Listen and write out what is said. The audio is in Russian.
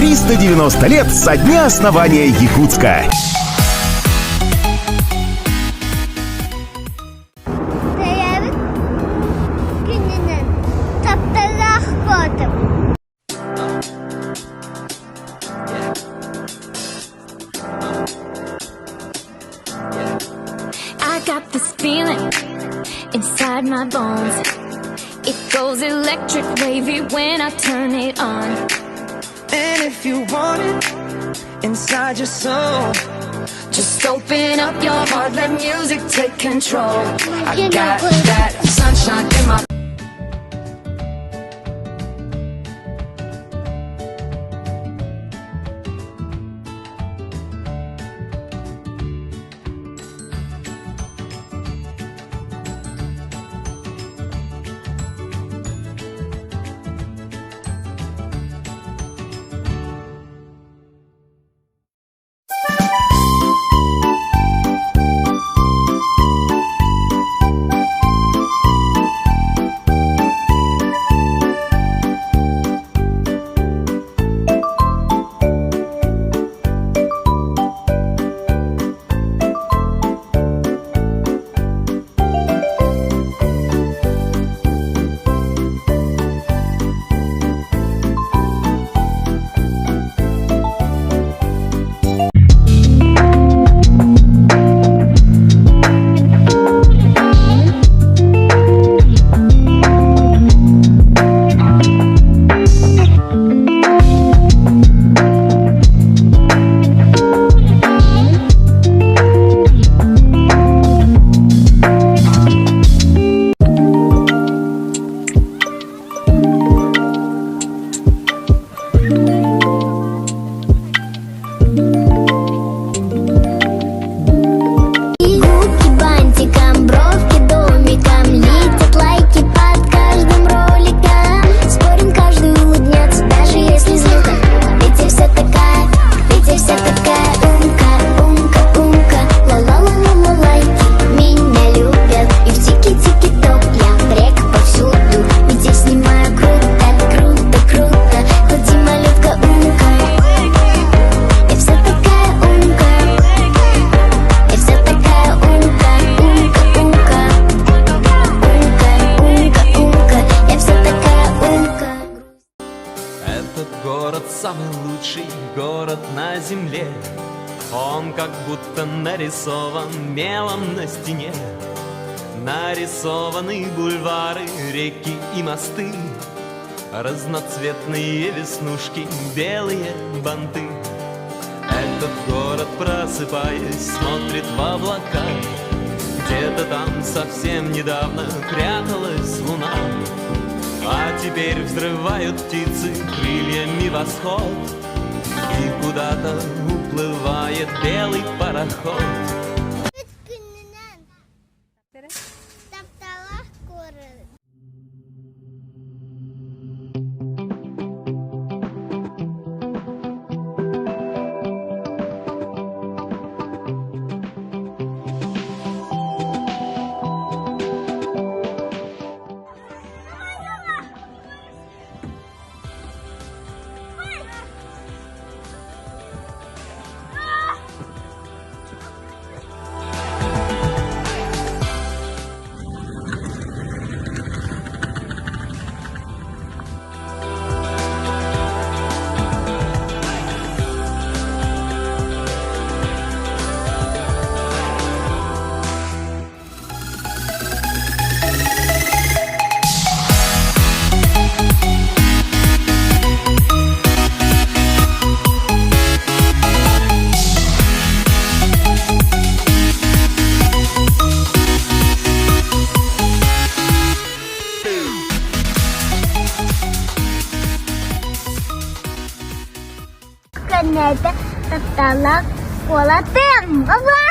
390 лет со дня основания Якутска. I got this feeling inside my bones. It goes electric wavy when I turn it on. And if you want it inside your soul, Just open up your heart, let music take control. I You know got what? that sunshine in my самый лучший город на земле. Он как будто нарисован мелом на стене. Нарисованы бульвары, реки и мосты, разноцветные веснушки, белые банты. Этот город, просыпаясь, смотрит в облака. Где-то там совсем недавно пряталась луна, а теперь взрывают птицы крыльями восход, и куда-то уплывает белый пароход. Kanada, Tatala, Kuala Tem. Bye-bye!